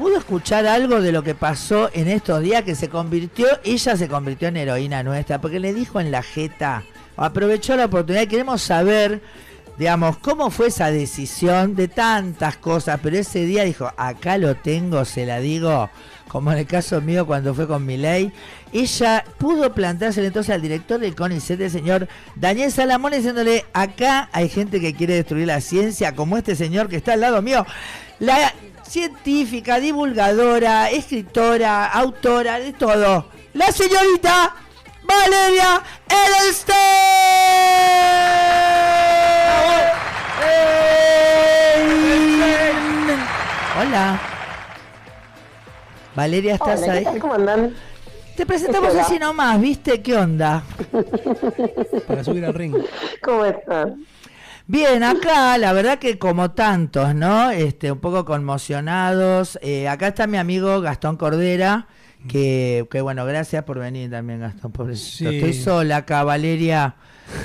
¿pudo escuchar algo de lo que pasó en estos días que ella se convirtió en heroína nuestra? Porque le dijo en la jeta, aprovechó la oportunidad, queremos saber, digamos, cómo fue esa decisión de tantas cosas, pero ese día dijo, acá lo tengo, se la digo, como en el caso mío cuando fue con Milei. Ella pudo plantársele entonces al director del CONICET, el señor Daniel Salamone, diciéndole, acá hay gente que quiere destruir la ciencia, como este señor que está al lado mío, la científica, divulgadora, escritora, autora, de todo, la señorita Valeria Edelstein. Hola. Valeria, ¿estás Hola, ahí? ¿qué tal? ¿Cómo andan? Te presentamos así nomás, ¿viste? ¿Qué onda? Para subir al ring. ¿Cómo están? Bien, acá la verdad que como tantos, ¿no? Un poco conmocionados. Acá está mi amigo Gastón Cordera, que bueno, gracias por venir también, Gastón, pobrecito. Sí. Estoy sola acá, Valeria.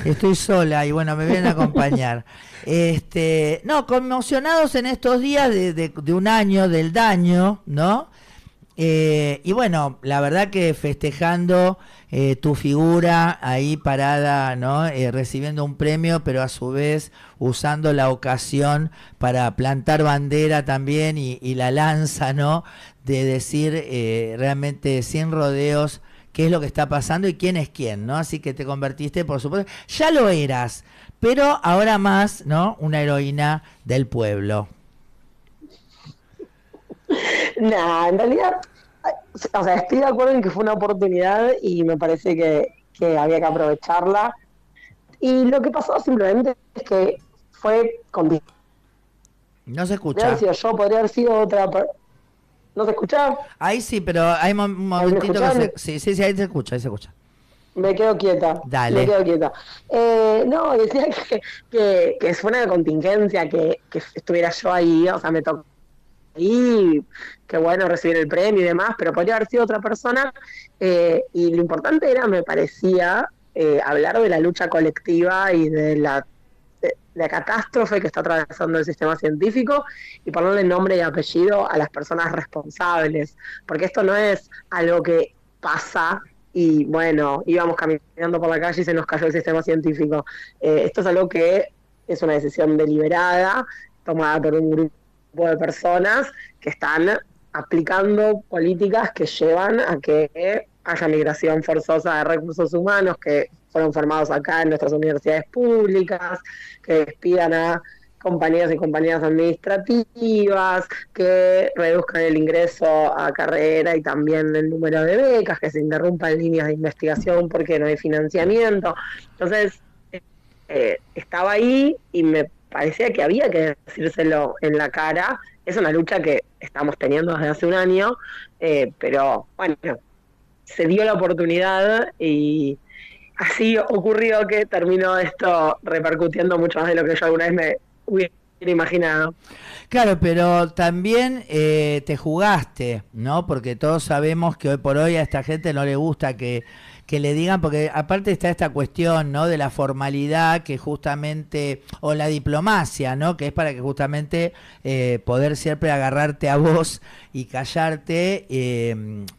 Estoy sola y bueno, me vienen a acompañar. No, conmocionados en estos días de un año del daño, ¿no? Y bueno, la verdad que festejando tu figura ahí parada, ¿no? Recibiendo un premio, pero a su vez usando la ocasión para plantar bandera también y la lanza, ¿no? De decir realmente sin rodeos qué es lo que está pasando y quién es quién, ¿no? Así que te convertiste, por supuesto, ya lo eras, pero ahora más, ¿no? Una heroína del pueblo. Nah, en realidad, o sea, estoy de acuerdo en que fue una oportunidad y me parece que había que aprovecharla. Y lo que pasó simplemente es que fue con... No se Podría escucha. haber sido yo, podría haber sido otra... ¿No se escucha? Ahí sí, pero hay un momentito que escuchan? sí, ahí se escucha, ahí se escucha. Me quedo quieta. Dale. Me quedo quieta. No, decía que fue una contingencia, que estuviera yo ahí, o sea, me tocó ahí, qué bueno recibir el premio y demás, pero podría haber sido otra persona. Y lo importante era, me parecía, hablar de la lucha colectiva y de la catástrofe que está atravesando el sistema científico y ponerle nombre y apellido a las personas responsables, porque esto no es algo que pasa y bueno, íbamos caminando por la calle y se nos cayó el sistema científico. Esto es algo que es una decisión deliberada, tomada por un grupo de personas que están aplicando políticas que llevan a que haya migración forzosa de recursos humanos que fueron formados acá en nuestras universidades públicas, que despidan a compañeros y compañeras administrativas, que reduzcan el ingreso a carrera y también el número de becas, que se interrumpan líneas de investigación porque no hay financiamiento. Entonces, estaba ahí y me parecía que había que decírselo en la cara. Es una lucha que estamos teniendo desde hace un año, pero bueno, se dio la oportunidad y así ocurrió que terminó esto repercutiendo mucho más de lo que yo alguna vez me hubiera imaginado. Claro, pero también te jugaste, ¿no? Porque todos sabemos que hoy por hoy a esta gente no le gusta que le digan, porque aparte está esta cuestión, ¿no? De la formalidad que justamente, o la diplomacia, ¿no? Que es para que justamente poder siempre agarrarte a vos y callarte,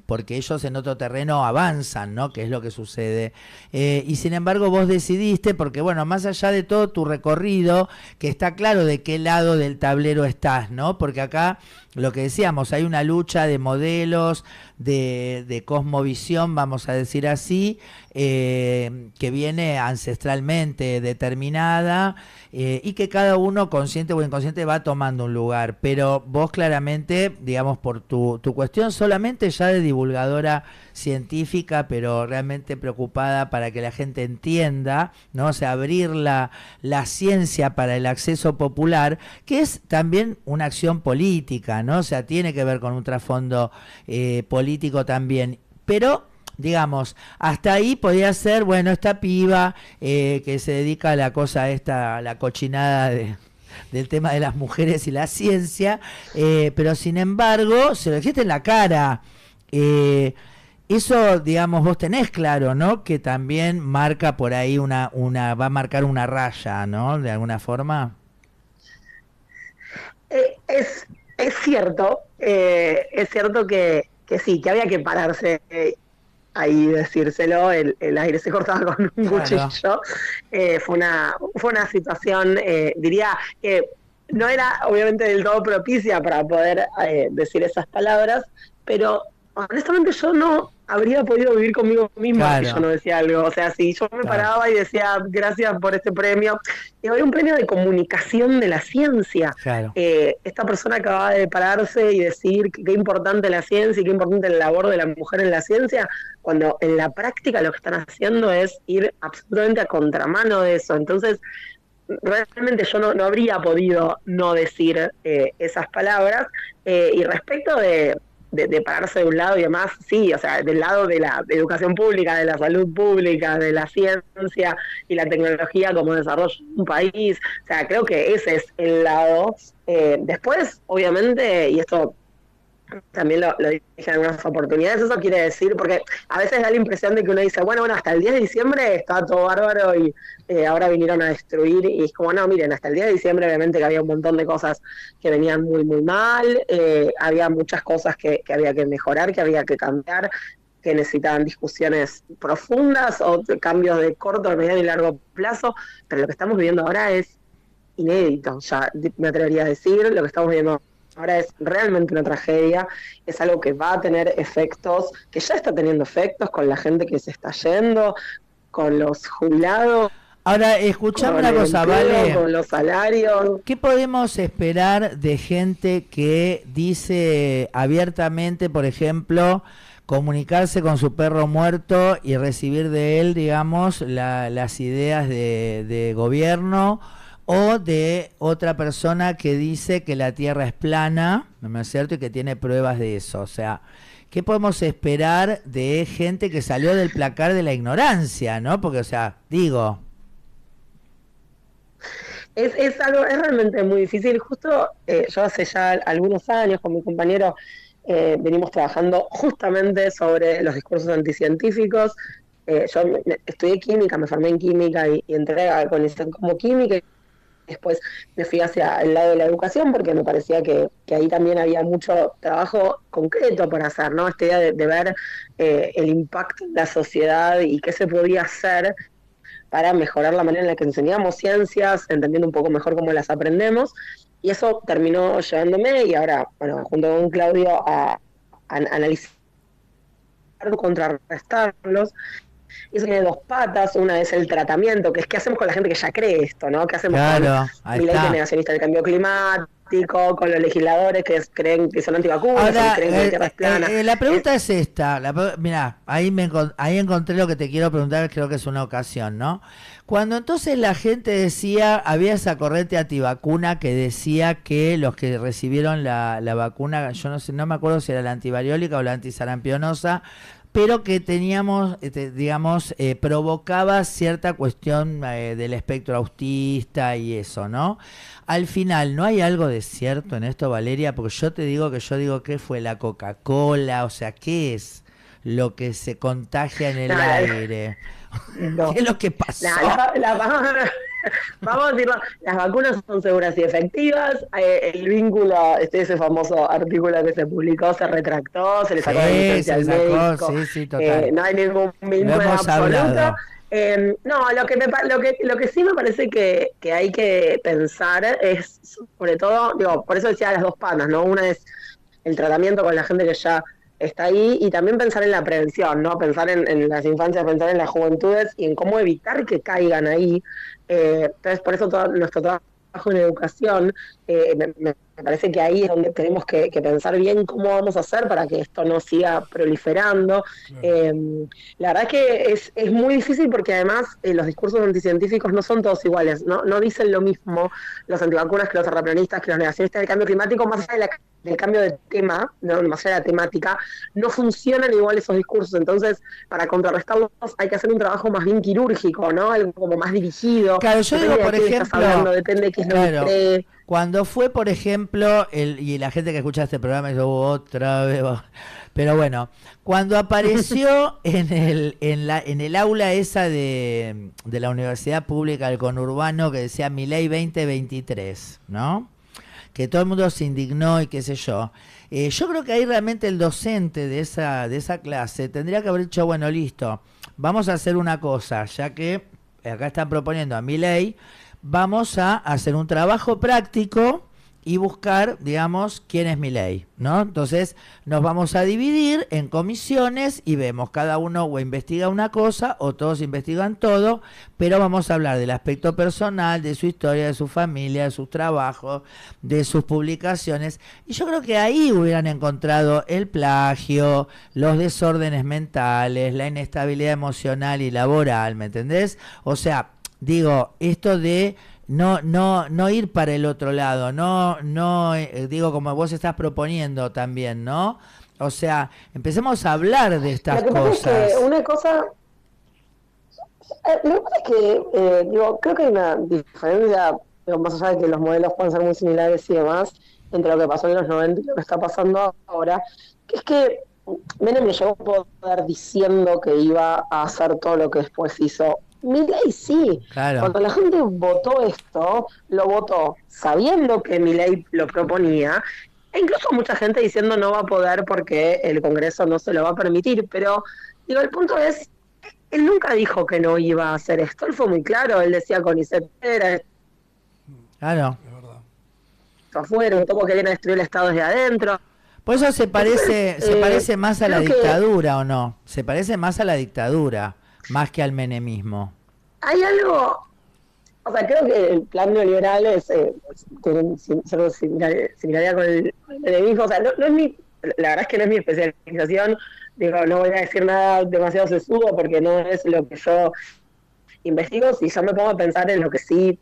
porque ellos en otro terreno avanzan, ¿no? Que es lo que sucede. Y sin embargo vos decidiste, porque bueno, más allá de todo tu recorrido, que está claro de qué lado del tablero estás, ¿no? Porque acá, lo que decíamos, hay una lucha de modelos, de cosmovisión, vamos a decir así, que viene ancestralmente determinada, y que cada uno, consciente o inconsciente, va tomando un lugar. Pero vos claramente, digamos, por tu cuestión solamente ya de divulgadora científica, pero realmente preocupada para que la gente entienda, ¿no? O sea, abrir la ciencia para el acceso popular, que es también una acción política, ¿no? O sea, tiene que ver con un trasfondo político también. Pero digamos, hasta ahí podía ser, bueno, esta piba que se dedica a la cosa esta, la cochinada del tema de las mujeres y la ciencia, pero sin embargo, se lo dijiste en la cara. Eso, digamos, vos tenés claro, ¿no? Que también marca por ahí va a marcar una raya, ¿no? De alguna forma. Es es cierto que sí, que había que pararse ahí y decírselo, el aire se cortaba con un Claro. cuchillo. Fue una situación, diría que no era obviamente del todo propicia para poder decir esas palabras, pero honestamente yo no habría podido vivir conmigo misma si yo Claro, no decía algo. O sea, si yo me claro, paraba y decía gracias por este premio, y había un premio de comunicación de la ciencia. claro. Esta persona acababa de pararse y decir qué importante la ciencia y qué importante la labor de la mujer en la ciencia, cuando en la práctica lo que están haciendo es ir absolutamente a contramano de eso. Entonces, realmente yo no habría podido no decir esas palabras. Y respecto de pararse de un lado y demás, sí, o sea, del lado de la educación pública, de la salud pública, de la ciencia y la tecnología como desarrollo de un país, o sea, creo que ese es el lado. Después, obviamente, y esto también lo dije en algunas oportunidades, eso quiere decir, porque a veces da la impresión de que uno dice, bueno, hasta el 10 de diciembre estaba todo bárbaro y ahora vinieron a destruir, y es como, no, miren, hasta el 10 de diciembre obviamente que había un montón de cosas que venían muy, muy mal, había muchas cosas que había que mejorar, que había que cambiar, que necesitaban discusiones profundas o cambios de corto, mediano y largo plazo, pero lo que estamos viviendo ahora es inédito, ya me atrevería a decir, lo que estamos viviendo ahora es realmente una tragedia, es algo que va a tener efectos, que ya está teniendo efectos con la gente que se está yendo, con los jubilados, Ahora, escuchame con una el cosa, empleo, Vale. con los salarios. ¿Qué podemos esperar de gente que dice abiertamente, por ejemplo, comunicarse con su perro muerto y recibir de él, digamos, las ideas de gobierno, o de otra persona que dice que la Tierra es plana, ¿no es cierto? Y que tiene pruebas de eso. O sea, ¿qué podemos esperar de gente que salió del placar de la ignorancia, ¿no? Porque, o sea, digo, Es realmente muy difícil. Justo yo hace ya algunos años con mi compañero venimos trabajando justamente sobre los discursos anticientíficos. Yo estudié química, me formé en química y entré a CONICET como química. Después me fui hacia el lado de la educación porque me parecía que ahí también había mucho trabajo concreto por hacer, ¿no? Esta idea de ver el impacto en la sociedad y qué se podía hacer para mejorar la manera en la que enseñamos ciencias, entendiendo un poco mejor cómo las aprendemos. Y eso terminó llevándome, y ahora, bueno, junto con Claudio, a analizar, contrarrestarlos. Y eso tiene dos patas. Una es el tratamiento, que es qué hacemos con la gente que ya cree esto, ¿no? ¿Qué hacemos con claro, ahí mi ley está. negacionista del cambio climático, con los legisladores que creen que son antivacunas o que Ahora, creen que la Tierra es plana? la pregunta es esta. Mirá, ahí encontré lo que te quiero preguntar, creo que es una ocasión, ¿no? Cuando entonces la gente decía, había esa corriente antivacuna que decía que los que recibieron la vacuna, yo no sé, no me acuerdo si era la antivariólica o la antisarampionosa, pero que teníamos, digamos, provocaba cierta cuestión del espectro autista y eso, ¿no? Al final, ¿no hay algo de cierto en esto, Valeria? Porque yo digo que fue la Coca-Cola, o sea, ¿qué es lo que se contagia en el No, aire? no. ¿Qué es lo que pasó? Vamos a decirlo, las vacunas son seguras y efectivas. El vínculo, ese famoso artículo que se publicó, se retractó, se le sacó la Sí, licencia se al sacó, médico. sí, sí, total. No hay ningún Lo vínculo hemos absoluto. hablado. No, lo que sí me parece que hay que pensar es, sobre todo, digo, por eso decía las dos panas, ¿no? Una es el tratamiento con la gente que ya está ahí, y también pensar en la prevención, ¿no? Pensar en las infancias, pensar en las juventudes y en cómo evitar que caigan ahí. Entonces, por eso todo nuestro trabajo en educación, me parece que ahí es donde tenemos que pensar bien cómo vamos a hacer para que esto no siga proliferando. Claro. Eh, la verdad es que es muy difícil porque además los discursos anticientíficos no son todos iguales, no dicen lo mismo los antivacunas que los terraplanistas, que los negacionistas del cambio climático, más allá del cambio de tema, ¿no? Más allá de la temática, no funcionan igual esos discursos. Entonces, para contrarrestarlos hay que hacer un trabajo más bien quirúrgico, ¿no? Algo como más dirigido. Claro, yo Depende digo, de por quién estás hablando, ejemplo, depende de qué es lo que claro, cree. cuando fue, por ejemplo, y la gente que escucha este programa dice, otra vez, pero bueno, cuando apareció en el aula esa de la Universidad Pública del Conurbano que decía Mi Ley 2023, ¿no? que todo el mundo se indignó y qué sé yo. Yo creo que ahí realmente el docente de esa clase tendría que haber dicho, bueno, listo, vamos a hacer una cosa, ya que acá están proponiendo a Milei, vamos a hacer un trabajo práctico y buscar, digamos, quién es Milei, ¿no? Entonces nos vamos a dividir en comisiones y vemos, cada uno o investiga una cosa o todos investigan todo, pero vamos a hablar del aspecto personal, de su historia, de su familia, de sus trabajos, de sus publicaciones. Y yo creo que ahí hubieran encontrado el plagio, los desórdenes mentales, la inestabilidad emocional y laboral, ¿me entendés? O sea, digo, esto de no ir para el otro lado, digo, como vos estás proponiendo también, ¿no? O sea, empecemos a hablar de estas cosas. Es que una cosa, lo que pasa es que, digo, creo que hay una diferencia, digo, más allá de que los modelos pueden ser muy similares y demás, entre lo que pasó en los 90 y lo que está pasando ahora, que es que Menem le llegó a poder diciendo que iba a hacer todo lo que después hizo. Milei sí, claro. Cuando la gente votó esto, lo votó sabiendo que Milei lo proponía, e incluso mucha gente diciendo no va a poder porque el Congreso no se lo va a permitir, pero digo, el punto es, él nunca dijo que no iba a hacer esto, él fue muy claro, él decía con era claro, afuera, un poco que viene a destruir el Estado desde adentro. Por eso se parece más a la dictadura, ¿o no? Se parece más a la dictadura, más que al menemismo. Hay algo, o sea, creo que el plan neoliberal tiene cierta similaridad con el menemismo, o sea, no es la verdad es que no es mi especialización, digo, no voy a decir nada demasiado sesudo porque no es lo que yo investigo. Si yo me pongo a pensar en lo que sí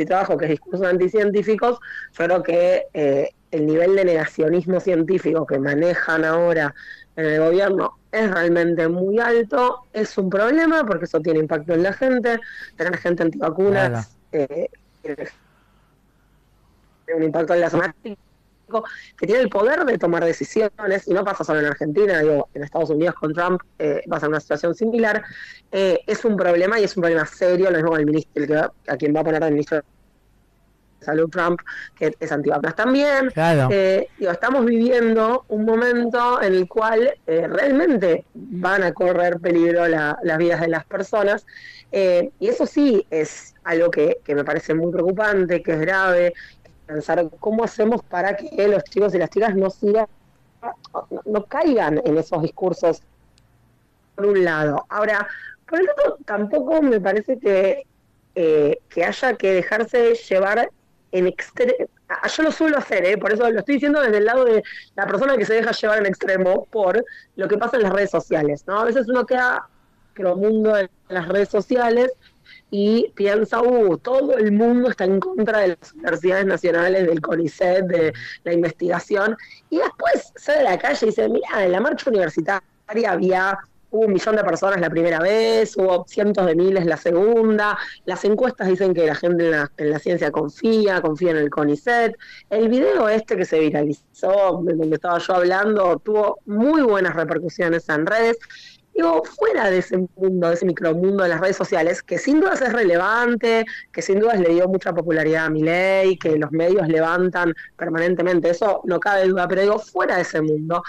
trabajo, que es discursos anticientíficos, yo creo que el nivel de negacionismo científico que manejan ahora en el gobierno es realmente muy alto, es un problema porque eso tiene impacto en la gente, tener gente antivacunas, tiene un impacto en la zona que tiene el poder de tomar decisiones, y no pasa solo en Argentina, digo, en Estados Unidos con Trump pasa una situación similar, es un problema y es un problema serio, lo mismo con el ministro, a quien va a poner el ministro de Salud Trump, que es antivacunas también. Claro. Digo, estamos viviendo un momento en el cual realmente van a correr peligro las vidas de las personas, y eso sí es algo que me parece muy preocupante, que es grave, pensar cómo hacemos para que los chicos y las chicas no caigan en esos discursos, por un lado. Ahora, por el otro, tampoco me parece que haya que dejarse llevar en extremo. Yo lo suelo hacer, por eso lo estoy diciendo desde el lado de la persona que se deja llevar en extremo por lo que pasa en las redes sociales, ¿no? A veces uno queda mundo en las redes sociales y piensa, todo el mundo está en contra de las universidades nacionales, del CONICET, de la investigación, y después sale a la calle y dice, mira, en la marcha universitaria hubo 1 millón de personas la primera vez, hubo cientos de miles la segunda, las encuestas dicen que la gente en la ciencia confía en el CONICET, el video que se viralizó, donde estaba yo hablando, tuvo muy buenas repercusiones en redes. Digo, fuera de ese mundo, de ese micromundo de las redes sociales, que sin dudas es relevante, que sin dudas le dio mucha popularidad a Milei, que los medios levantan permanentemente, eso no cabe duda, pero digo, fuera de ese mundo,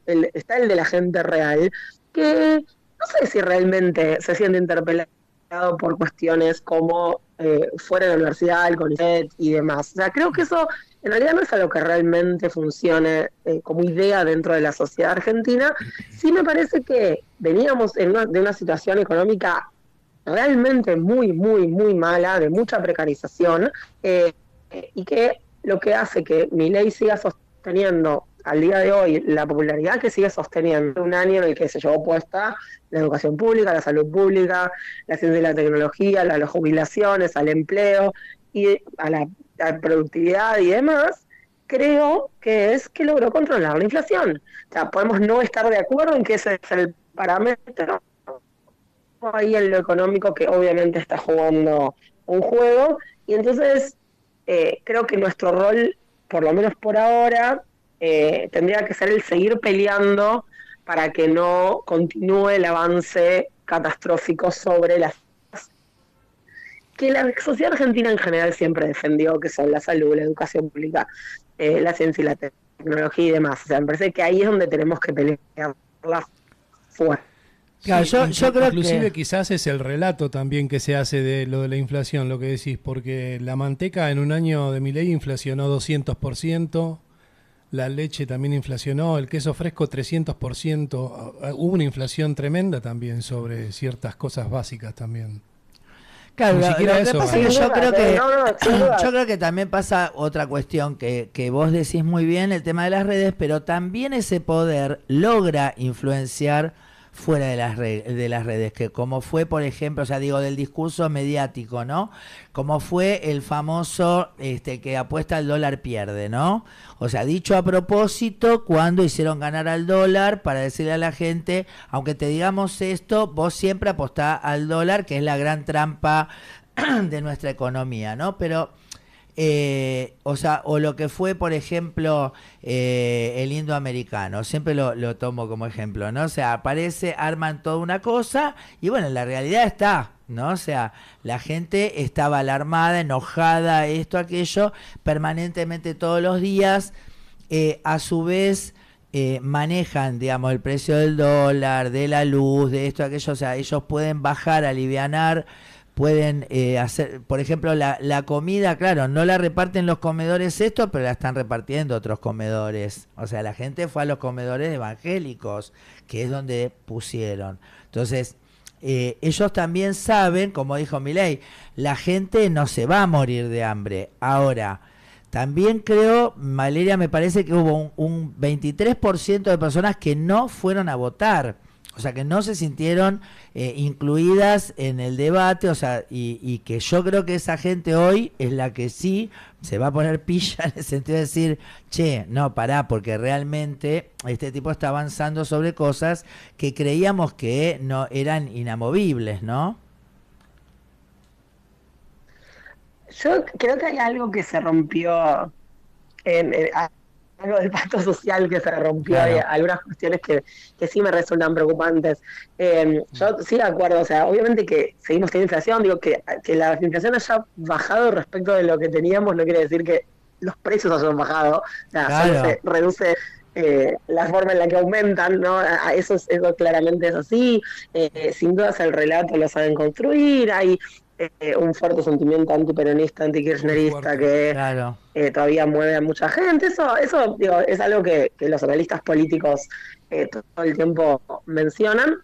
está el de la gente real, que no sé si realmente se siente interpelado por cuestiones como fuera de la universidad, el CONICET y demás. O sea, creo que eso en realidad no es algo que realmente funcione como idea dentro de la sociedad argentina. Sí me parece que veníamos de una situación económica realmente muy, muy, muy mala, de mucha precarización, y que lo que hace que Milei siga sosteniendo al día de hoy la popularidad que sigue sosteniendo, un año en el que se llevó puesta la educación pública, la salud pública, la ciencia y la tecnología, las jubilaciones, al empleo y a la productividad y demás, creo que es que logró controlar la inflación. O sea, podemos no estar de acuerdo en que ese es el parámetro, ahí en lo económico que obviamente está jugando un juego, y entonces creo que nuestro rol, por lo menos por ahora, tendría que ser el seguir peleando para que no continúe el avance catastrófico sobre las que la sociedad argentina en general siempre defendió, que son la salud, la educación pública, la ciencia y la tecnología y demás. O sea, me parece que ahí es donde tenemos que pelearla fuerte. Claro, Sí, yo creo inclusive que... quizás es el relato también que se hace de lo de la inflación, lo que decís, porque la manteca en un año de Milei inflacionó 200%, la leche también inflacionó, el queso fresco 300%, hubo una inflación tremenda también sobre ciertas cosas básicas también. Claro, Ni lo siquiera que eso pasa hay. es que yo creo que Sin duda. yo creo que también pasa otra cuestión que vos decís muy bien, el tema de las redes, pero también ese poder logra influenciar fuera de las redes, que como fue, por ejemplo, o sea, digo, del discurso mediático, ¿no? Como fue el famoso que apuesta al dólar pierde, ¿no? O sea, dicho a propósito, cuando hicieron ganar al dólar para decirle a la gente, aunque te digamos esto, vos siempre apostá al dólar, que es la gran trampa de nuestra economía, ¿no? Pero o sea, o lo que fue, por ejemplo, el indoamericano, siempre lo tomo como ejemplo, ¿no? O sea, aparece, arman toda una cosa y bueno, la realidad está, ¿no? O sea, la gente estaba alarmada, enojada, esto, aquello, permanentemente todos los días, a su vez... manejan, digamos, el precio del dólar, de la luz, de esto, aquello, o sea, ellos pueden bajar, alivianar, pueden hacer, por ejemplo, la comida, claro, no la reparten los comedores esto, pero la están repartiendo otros comedores. O sea, la gente fue a los comedores evangélicos, que es donde pusieron. Entonces, ellos también saben, como dijo Milei, la gente no se va a morir de hambre. Ahora, también creo, Valeria, me parece que hubo un 23% de personas que no fueron a votar. O sea, que no se sintieron incluidas en el debate, o sea, y que yo creo que esa gente hoy es la que sí se va a poner pilla en el sentido de decir, che, no, pará, porque realmente este tipo está avanzando sobre cosas que creíamos que no eran inamovibles, ¿no? Yo creo que hay algo que se rompió algo del pacto social que se rompió y Claro. algunas cuestiones que sí me resultan preocupantes. Yo sí de acuerdo, o sea, obviamente que seguimos teniendo inflación, digo que la inflación haya bajado respecto de lo que teníamos no quiere decir que los precios hayan bajado, o sea, solo Claro. se reduce la forma en la que aumentan, ¿no? Eso claramente es así, sin dudas el relato lo saben construir, hay un fuerte sentimiento antiperonista, Muy antikirchnerista fuerte. que Claro. todavía mueve a mucha gente. Eso digo, es algo que los analistas políticos todo el tiempo mencionan.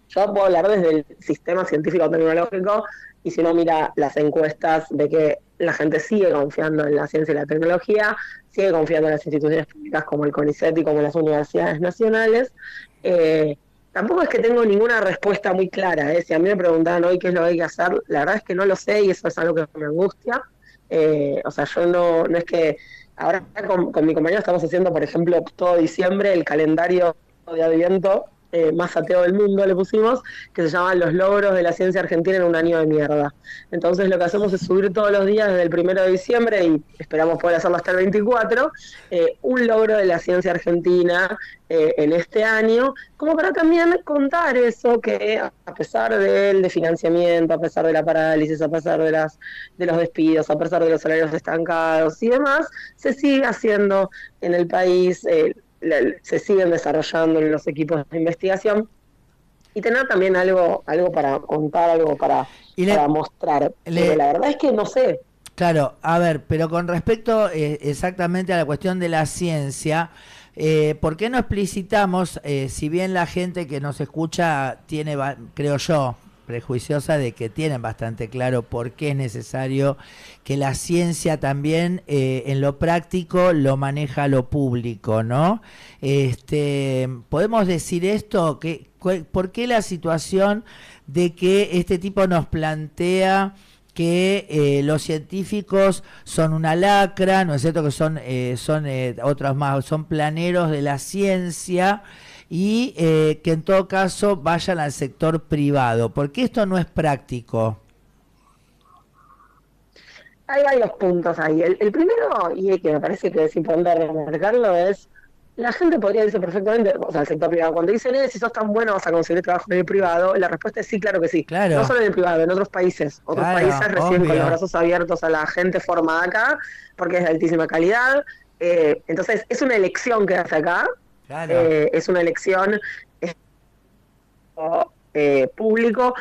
Yo puedo hablar desde el sistema científico-tecnológico y si uno mira las encuestas de que la gente sigue confiando en la ciencia y la tecnología, sigue confiando en las instituciones públicas como el CONICET y como las universidades nacionales. Tampoco es que tengo ninguna respuesta muy clara. Si a mí me preguntaban hoy qué es lo que hay que hacer, la verdad es que no lo sé y eso es algo que me angustia. O sea, yo no es que ahora con mi compañero estamos haciendo, por ejemplo, todo diciembre el calendario de Adviento más ateo del mundo, le pusimos, que se llama Los logros de la ciencia argentina en un año de mierda. Entonces lo que hacemos es subir todos los días desde el 1 de diciembre y esperamos poder hacerlo hasta el 24, un logro de la ciencia argentina en este año, como para también contar eso, que a pesar del desfinanciamiento, a pesar de la parálisis, a pesar de los despidos, a pesar de los salarios estancados y demás, se sigue haciendo en el país, se siguen desarrollando en los equipos de investigación y tener también algo para contar, algo para mostrar. Pero la verdad es que no sé. Claro, a ver, pero con respecto exactamente a la cuestión de la ciencia, ¿por qué no explicitamos, si bien la gente que nos escucha tiene, creo yo, prejuiciosa de que tienen bastante claro por qué es necesario que la ciencia también en lo práctico lo maneja lo público, ¿no? ¿Podemos decir esto? ¿Por qué la situación de que este tipo nos plantea que los científicos son una lacra, ¿no es cierto? Que son otros más, son planeros de la ciencia y que en todo caso vayan al sector privado, porque esto no es práctico. Hay varios puntos ahí. El primero, y que me parece que es importante remarcarlo, es la gente podría decir perfectamente, o sea, el sector privado, cuando dicen, si sos tan bueno vas a conseguir trabajo en el privado, la respuesta es sí, claro que sí. No Claro, solo en el privado, en otros países. Otros países claro, reciben con los obvio. brazos abiertos a la gente formada acá, porque es de altísima calidad. Entonces, es una elección que hace acá, Claro, es una elección público.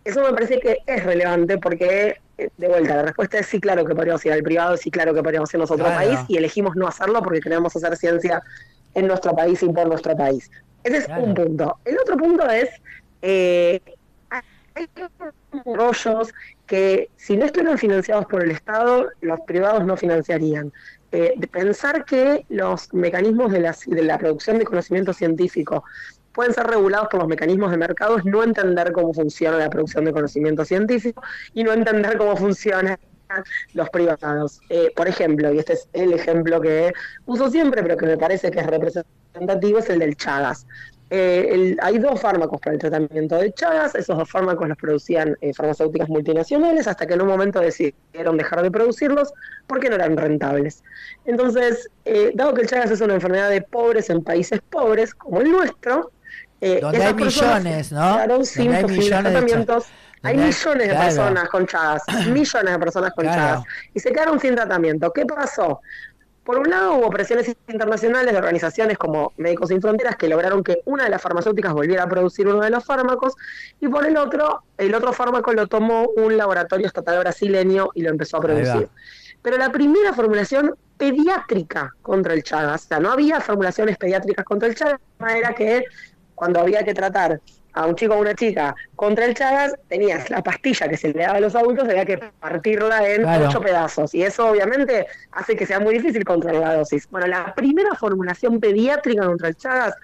Eso me parece que es relevante porque, de vuelta, la respuesta es sí, claro que podríamos ir al privado, sí, claro que podríamos irnos a otro país claro, y elegimos no hacerlo porque queremos hacer ciencia en nuestro país y por nuestro país. Ese es un claro. punto. El otro punto es, eh, hay rollos que si no estuvieran financiados por el Estado, los privados no financiarían. De pensar que los mecanismos de la producción de conocimiento científico pueden ser regulados por los mecanismos de mercado es no entender cómo funciona la producción de conocimiento científico y no entender cómo funcionan los privados. Por ejemplo, y este es el ejemplo que uso siempre, pero que me parece que es representativo, es el del Chagas. Hay dos fármacos para el tratamiento de Chagas, esos dos fármacos los producían farmacéuticas multinacionales hasta que en un momento decidieron dejar de producirlos porque no eran rentables. Entonces, dado que el Chagas es una enfermedad de pobres en países pobres como el nuestro, Donde hay esas personas millones, ¿no? quedaron Donde sin hay posibles millones de tratamientos. Hay donde hay, millones de claro, personas con Chagas, millones de personas con Chagas, claro, y se quedaron sin tratamiento. ¿Qué pasó? Por un lado hubo presiones internacionales de organizaciones como Médicos Sin Fronteras que lograron que una de las farmacéuticas volviera a producir uno de los fármacos y por el otro fármaco lo tomó un laboratorio estatal brasileño y lo empezó a ahí producir. va. Pero la primera formulación pediátrica contra el Chagas, o sea, no había formulaciones pediátricas contra el Chagas, era que cuando había que tratar a un chico o una chica contra el Chagas, tenías la pastilla que se le daba a los adultos, había que partirla en Claro, 8 pedazos. Y eso obviamente hace que sea muy difícil controlar la dosis. Bueno, la primera formulación pediátrica contra el Chagas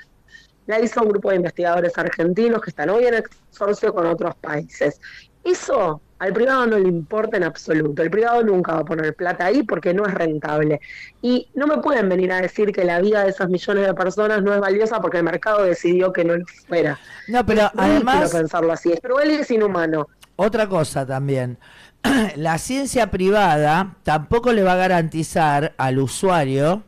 la hizo un grupo de investigadores argentinos que están hoy en exorcio con otros países. Eso al privado no le importa en absoluto. El privado nunca va a poner plata ahí porque no es rentable. Y no me pueden venir a decir que la vida de esas millones de personas no es valiosa porque el mercado decidió que no lo fuera. no, Es pero ridículo además, pensarlo así. Es cruel y es inhumano. otra cosa también. La ciencia privada tampoco le va a garantizar al usuario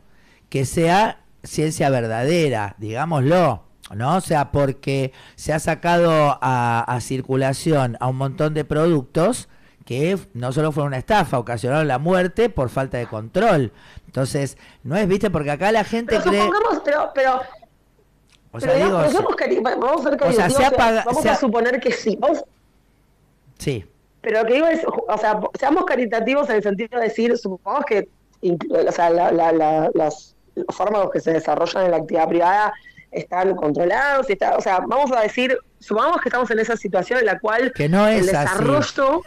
que sea ciencia verdadera, digámoslo, ¿no? O sea, porque se ha sacado a circulación a un montón de productos que no solo fue una estafa, ocasionaron la muerte por falta de control. Entonces, no es, viste, porque acá la gente Pero cree, supongamos, o pero sea, digamos, digo, pero vamos a ser o sea, caritativos, vamos a suponer que sí. sí, Pero lo que digo es, o sea, seamos caritativos en el sentido de decir, supongamos que o sea, los fármacos que se desarrollan en la actividad privada están controlados, o sea, vamos a decir, supongamos que estamos en esa situación en la cual que no el es así. desarrollo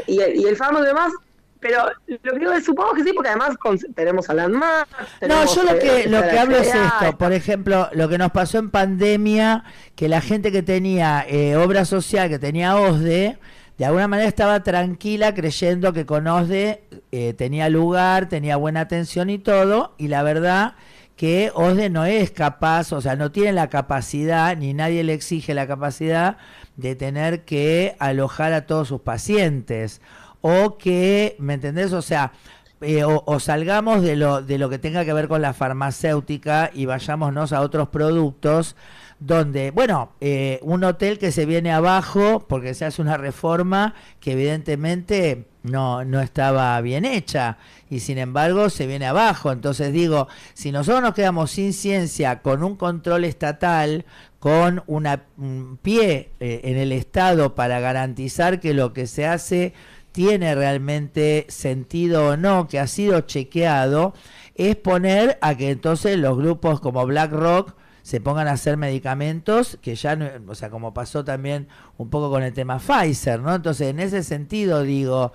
y el fármaco y demás, pero lo que digo es, supongamos que sí, porque además tenemos a Landmark, No, tenemos yo lo está que la hablo es FDA, esto. Por ejemplo, lo que nos pasó en pandemia, que la gente que tenía obra social, que tenía OSDE, de alguna manera estaba tranquila creyendo que con OSDE tenía lugar, tenía buena atención y todo, y la verdad que OSDE no es capaz, o sea, no tiene la capacidad, ni nadie le exige la capacidad de tener que alojar a todos sus pacientes. O que, ¿me entendés? O sea, o salgamos de lo que tenga que ver con la farmacéutica y vayámonos a otros productos donde, bueno, un hotel que se viene abajo porque se hace una reforma que evidentemente no estaba bien hecha y sin embargo se viene abajo. Entonces digo, si nosotros nos quedamos sin ciencia, con un control estatal, con un pie en el Estado para garantizar que lo que se hace tiene realmente sentido o no, que ha sido chequeado, es poner a que entonces los grupos como BlackRock se pongan a hacer medicamentos que ya no, o sea, como pasó también un poco con el tema Pfizer, ¿no? Entonces, en ese sentido digo,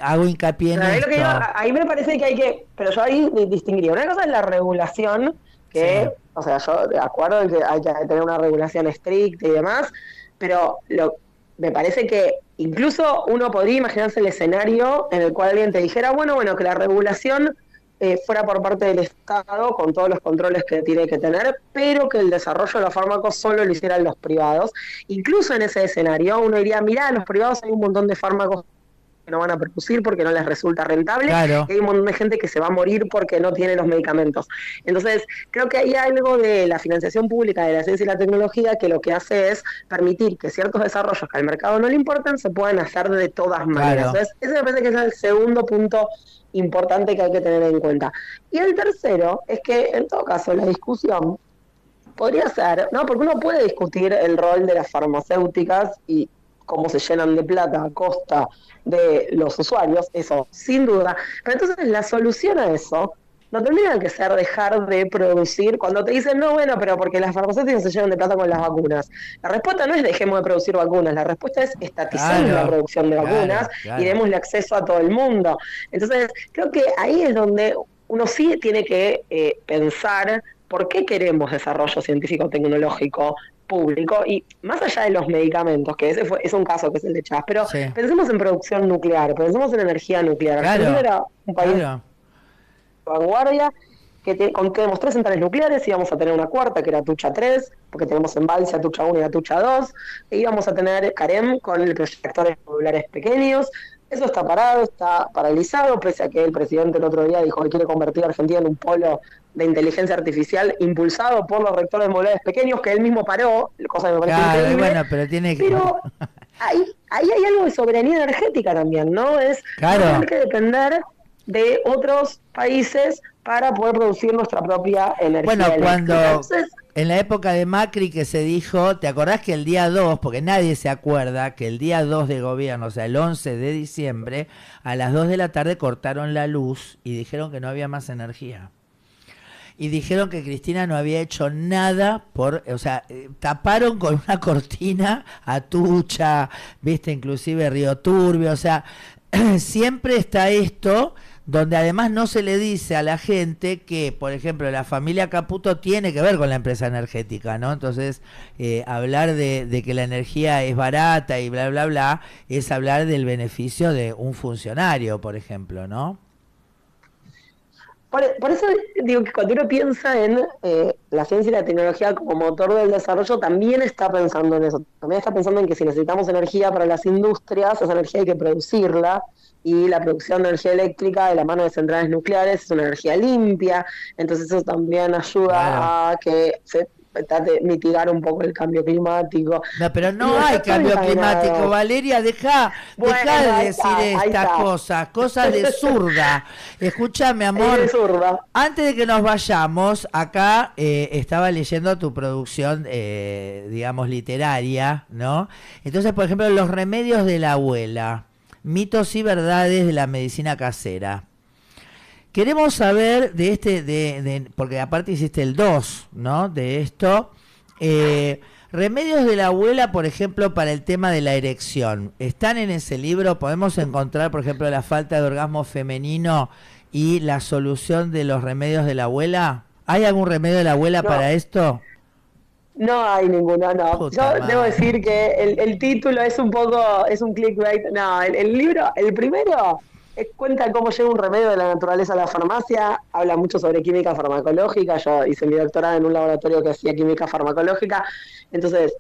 hago hincapié en pero ahí, lo que esto. digo, ahí me parece que hay que, pero yo ahí distinguiría. Una cosa es la regulación, Sí, que, o sea, yo de acuerdo en que hay que tener una regulación estricta y demás, pero me parece que incluso uno podría imaginarse el escenario en el cual alguien te dijera, bueno, que la regulación fuera por parte del Estado con todos los controles que tiene que tener, pero que el desarrollo de los fármacos solo lo hicieran los privados. Incluso en ese escenario uno diría, mirá, los privados hay un montón de fármacos no van a producir porque no les resulta rentable, Claro. y hay un montón de gente que se va a morir porque no tiene los medicamentos. Entonces, creo que hay algo de la financiación pública de la ciencia y la tecnología que lo que hace es permitir que ciertos desarrollos que al mercado no le importan se puedan hacer de todas maneras. Claro. Entonces, ese me parece que es el segundo punto importante que hay que tener en cuenta. Y el tercero es que, en todo caso, la discusión podría ser, ¿no? Porque uno puede discutir el rol de las farmacéuticas y cómo se llenan de plata a costa de los usuarios, eso sin duda. Pero entonces la solución a eso no tendría que ser dejar de producir cuando te dicen, no, bueno, pero porque las farmacéuticas se llenan de plata con las vacunas. La respuesta no es dejemos de producir vacunas, la respuesta es estatizar la Claro. producción de vacunas Claro. y démosle acceso a todo el mundo. Entonces, creo que ahí es donde uno sí tiene que pensar por qué queremos desarrollo científico-tecnológico público y más allá de los medicamentos, que es un caso que es el de Chas, pero Sí. pensemos en producción nuclear, pensemos en energía nuclear. Argentina Claro. era un país de Claro. vanguardia que tenemos 3 centrales nucleares, íbamos a tener una cuarta que era Atucha 3, porque tenemos Embalse, Atucha 1 y Atucha 2, e íbamos a tener CAREM con el proyecto de reactores modulares pequeños. Eso está parado, está paralizado, pese a que el presidente el otro día dijo que quiere convertir a Argentina en un polo de inteligencia artificial impulsado por los reactores modulares pequeños que él mismo paró, cosa que me parece Claro, increíble. bueno, pero tiene que... Pero ahí hay algo de soberanía energética también, ¿no? Es Claro. no tener que depender de otros países para poder producir nuestra propia energía Bueno, eléctrica. cuando Entonces, en la época de Macri que se dijo, ¿te acordás que el día 2, porque nadie se acuerda, que el día 2 de gobierno, o sea, el 11 de diciembre, a las 2 de la tarde cortaron la luz y dijeron que no había más energía? Y dijeron que Cristina no había hecho nada o sea, taparon con una cortina Atucha, viste, inclusive Río Turbio, o sea, siempre está esto donde además no se le dice a la gente que, por ejemplo, la familia Caputo tiene que ver con la empresa energética, ¿no? Entonces, hablar de que la energía es barata y bla, bla, bla, es hablar del beneficio de un funcionario, por ejemplo, ¿no? por eso digo que cuando uno piensa en la ciencia y la tecnología como motor del desarrollo, también está pensando en eso. También está pensando en que si necesitamos energía para las industrias, esa energía hay que producirla, y la producción de energía eléctrica de la mano de centrales nucleares es una energía limpia, entonces eso también ayuda Claro. a que se trate de mitigar un poco el cambio climático. No, pero Y no está hay todo cambio encadenado. climático, Valeria, Bueno, deja de ahí decir está, ahí estas está. cosas de zurda. Escúchame, amor. Es de zurda. Antes de que nos vayamos, acá estaba leyendo tu producción, digamos, literaria, ¿no? Entonces, por ejemplo, los remedios de la abuela, mitos y verdades de la medicina casera. Queremos saber de porque aparte hiciste el 2, ¿no? De esto. Remedios de la abuela, por ejemplo, para el tema de la erección. ¿Están en ese libro? ¿Podemos encontrar, por ejemplo, la falta de orgasmo femenino y la solución de los remedios de la abuela? ¿Hay algún remedio de la abuela No. para esto? No hay ninguno, no. Puta Yo debo madre. decir que el título es un poco, es un clickbait. No, el libro, el primero, cuenta cómo llega un remedio de la naturaleza a la farmacia, habla mucho sobre química farmacológica. Yo hice mi doctorado en un laboratorio que hacía química farmacológica, entonces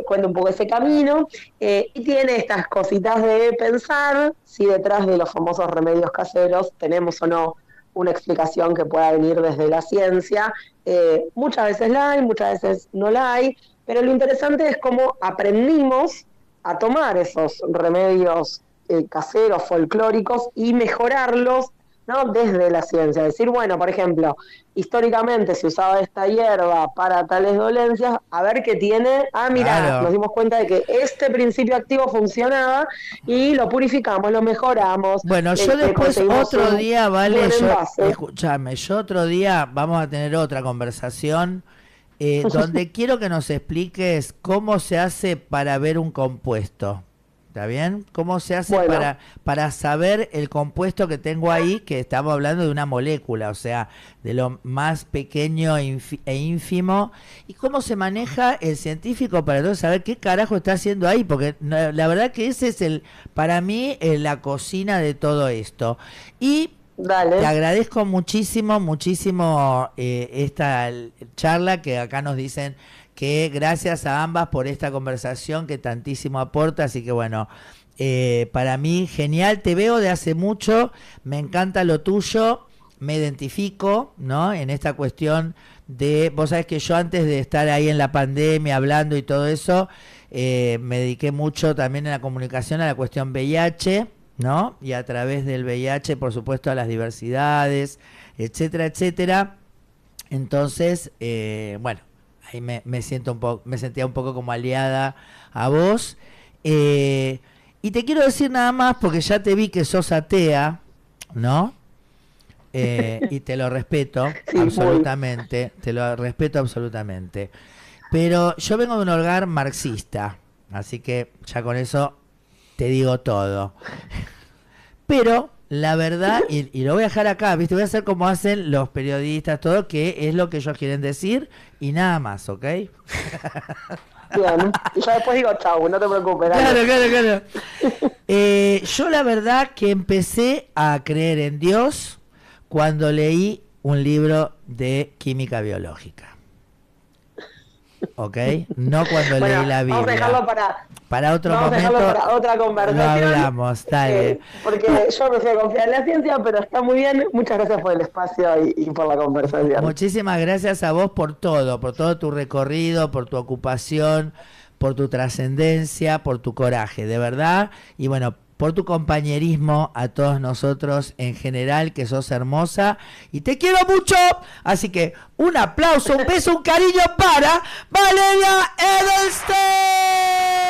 cuenta un poco ese camino, y tiene estas cositas de pensar si detrás de los famosos remedios caseros tenemos o no una explicación que pueda venir desde la ciencia. Muchas veces la hay, muchas veces no la hay, pero lo interesante es cómo aprendimos a tomar esos remedios caseros, folclóricos, y mejorarlos, ¿no? Desde la ciencia. Decir, bueno, por ejemplo, históricamente se usaba esta hierba para tales dolencias, a ver qué tiene. Ah, mira, Claro. nos dimos cuenta de que este principio activo funcionaba y lo purificamos, lo mejoramos. Bueno, yo después conseguimos otro un día, vale, buen yo, envase. escúchame, yo otro día vamos a tener otra conversación donde quiero que nos expliques cómo se hace para ver un compuesto. ¿Está bien? ¿Cómo se hace Bueno. para saber el compuesto que tengo ahí? Que estamos hablando de una molécula, o sea, de lo más pequeño e ínfimo. ¿Y cómo se maneja el científico para entonces saber qué carajo está haciendo ahí? Porque la verdad que ese es para mí, la cocina de todo esto. Y Dale. te agradezco muchísimo, muchísimo esta charla que acá nos dicen que gracias a ambas por esta conversación que tantísimo aporta, así que bueno, Para mí, genial, te veo de hace mucho, me encanta lo tuyo, me identifico, ¿no? En esta cuestión de, vos sabés que yo antes de estar ahí en la pandemia hablando y todo eso, me dediqué mucho también en la comunicación a la cuestión VIH, ¿no? Y a través del VIH, por supuesto, a las diversidades, etcétera, etcétera. Entonces, bueno, ahí me siento me sentía un poco como aliada a vos. Y te quiero decir nada más, porque ya te vi que sos atea, ¿no? Y te lo respeto absolutamente, te lo respeto absolutamente. Pero yo vengo de un hogar marxista, así que ya con eso te digo todo. Pero la verdad, y lo voy a dejar acá, ¿viste? Voy a hacer como hacen los periodistas, todo, que es lo que ellos quieren decir y nada más, ¿ok? Bien, y ya después digo chau, no te preocupes. Claro. Yo la verdad que empecé a creer en Dios cuando leí un libro de química biológica. ¿Ok? No cuando leí la Biblia. Vamos a dejarlo para otro momento. Vamos a dejarlo para otra conversación. Lo hablamos, dale. Porque yo prefiero confiar en la ciencia, pero está muy bien. Muchas gracias por el espacio y por la conversación. Muchísimas gracias a vos por todo tu recorrido, por tu ocupación, por tu trascendencia, por tu coraje, de verdad. Y bueno, por tu compañerismo a todos nosotros en general, que sos hermosa y te quiero mucho. Así que un aplauso, un beso, un cariño para Valeria Edelstein.